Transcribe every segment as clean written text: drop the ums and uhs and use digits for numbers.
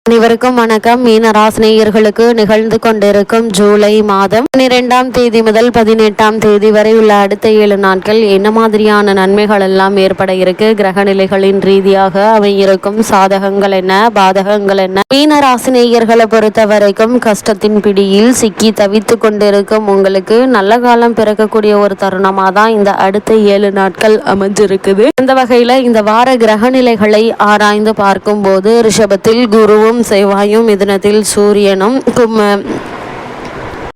அனைவருக்கும் வணக்கம். மீனராசினியர்களுக்கு நிகழ்ந்து கொண்டிருக்கும் ஜூலை மாதம் 12ஆம் தேதி முதல் 18ஆம் தேதி வரை உள்ள அடுத்த 7 நாட்கள் என்ன மாதிரியான நன்மைகள் எல்லாம் ஏற்பட இருக்கு, கிரக நிலைகளின் ரீதியாக அவை இருக்கும் சாதகங்கள் என்ன, பாதகங்கள் என்ன, மீனராசினியர்களை பொறுத்த வரைக்கும் கஷ்டத்தின் பிடியில் சிக்கி தவித்து கொண்டிருக்கும் உங்களுக்கு நல்ல காலம் பிறக்கக்கூடிய ஒரு தருணமாக தான் இந்த அடுத்த 7 நாட்கள் அமைஞ்சிருக்குது. இந்த வகையில இந்த வார கிரக நிலைகளை ஆராய்ந்து பார்க்கும் போது ரிஷபத்தில் குருவும் செவ்வாயும், மிதுனத்தில் சூரியனும்,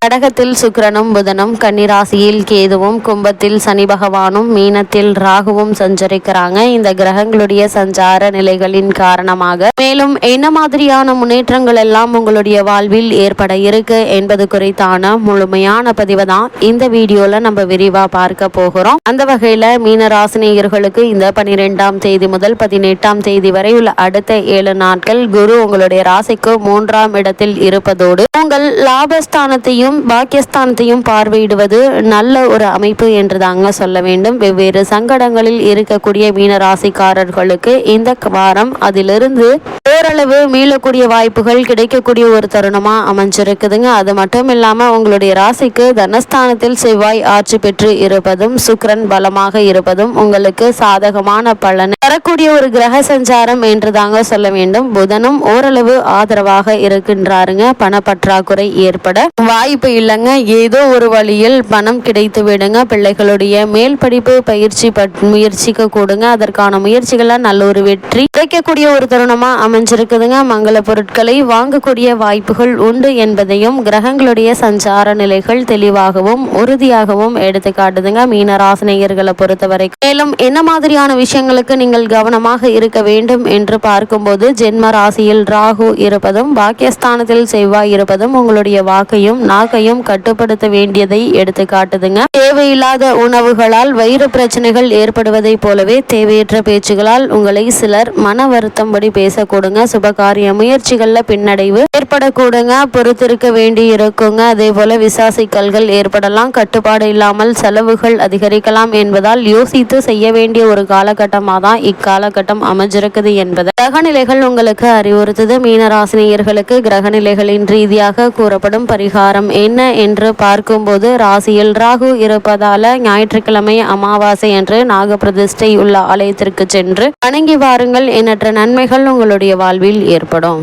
கடகத்தில் சுக்கிரனும் புதனும், கன்னிராசியில் கேதுவும், கும்பத்தில் சனி பகவானும், மீனத்தில் ராகுவும் சஞ்சரிக்கிறாங்க. இந்த கிரகங்களுடைய சஞ்சார நிலைகளின் காரணமாக மேலும் என்ன மாதிரியான முன்னேற்றங்கள் எல்லாம் உங்களுடைய வாழ்வில் ஏற்பட இருக்கு என்பது குறித்தான முழுமையான பதிவை தான் இந்த வீடியோல நம்ம விரிவா பார்க்க போகிறோம். அந்த வகையில மீனராசினியர்களுக்கு இந்த 12ஆம் தேதி முதல் 18ஆம் தேதி வரை உள்ள அடுத்த 7 நாட்கள் குரு உங்களுடைய ராசிக்கு 3ஆம் இடத்தில் இருப்பதோடு உங்கள் லாபஸ்தானத்தையும் பாக்கியஸ்தானத்தையும் பார்வையிடுவது நல்ல ஒரு அமைப்பு என்று தாங்க சொல்ல வேண்டும். வெவ்வேறு சங்கடங்களில் இருக்கக்கூடிய மீனராசிக்காரர்களுக்கு இந்த வாரம் அதிலிருந்து ஓரளவு மீளக்கூடிய வாய்ப்புகள் கிடைக்கக்கூடிய ஒரு தருணமா அமைஞ்சிருக்குதுங்க. அது மட்டும் இல்லாம உங்களுடைய ராசிக்கு தனஸ்தானத்தில் செவ்வாய் ஆட்சி பெற்று இருப்பதும் சுக்கிரன் பலமாக இருப்பதும் உங்களுக்கு சாதகமான பலன் தரக்கூடிய ஒரு கிரக சஞ்சாரம் என்று தாங்க சொல்ல வேண்டும். புதனும் ஓரளவு ஆதரவாக இருக்கின்றாருங்க. பணப்பற்றாக்குறை ஏற்பட வாய்ப்பு இல்லைங்க. ஏதோ ஒரு வழியில் பணம் கிடைத்து விடுங்க. பிள்ளைகளுடைய மேல் படிப்பு பயிற்சி முயற்சிக்க கூடுங்க. அதற்கான முயற்சிகளை நல்ல ஒரு வெற்றி கிடைக்கக்கூடிய ஒரு தருணமா அமைஞ்சிருக்குதுங்க. மங்கள பொருட்களை வாங்கக்கூடிய வாய்ப்புகள் உண்டு என்பதையும் கிரகங்களுடைய சஞ்சார நிலைகள் தெளிவாகவும் உறுதியாகவும் எடுத்து காட்டுதுங்க மீனராசினியர்களை பொறுத்தவரை. மேலும் என்ன மாதிரியான விஷயங்களுக்கு நீங்கள் கவனமாக இருக்க வேண்டும் என்று பார்க்கும்போது ஜென்ம ராசியில் ராகு இருப்பதும் பாக்கியஸ்தானத்தில் செவ்வாய் இருப்பதும் உங்களுடைய வாக்கையும் நாக்கையும் கட்டுப்படுத்த வேண்டியதை எடுத்து காட்டுதுங்க. தேவையில்லாத உணவுகளால் வயிறு பிரச்சனைகள் ஏற்படுவதை போலவே தேவையற்ற பேச்சுகளால் உங்களை சிலர் மன வருத்தம் படி பேசக்கூடுங்க. சுபகாரிய முயற்சிகள்ல பின்னடைவு ஏற்படக்கூடுங்க. பொறுத்திருக்க வேண்டி இருக்குங்க. அதே போல விசாசிக்கல்கள் ஏற்படலாம். கட்டுப்பாடு இல்லாமல் செலவுகள் அதிகரிக்கலாம் என்பதால் யோசித்து செய்ய வேண்டிய ஒரு காலகட்டமாக தான் இக்காலகட்டம் அமைஞ்சிருக்குது என்பது கிரகநிலைகள் உங்களுக்கு அறிவுறுத்துது. மீனராசினியர்களுக்கு கிரகநிலைகளின் ரீதியாக கூறப்படும் பரிகாரம் என்ன என்று பார்க்கும்போது ராசியில் ராகு இருப்பதால ஞாயிற்றுக்கிழமை அமாவாசை என்று நாகப்பிரதிஷ்டை உள்ள ஆலயத்திற்கு சென்று வணங்கி வாருங்கள். எண்ணற்ற நன்மைகள் உங்களுடைய வாழ்வில் ஏற்படும்.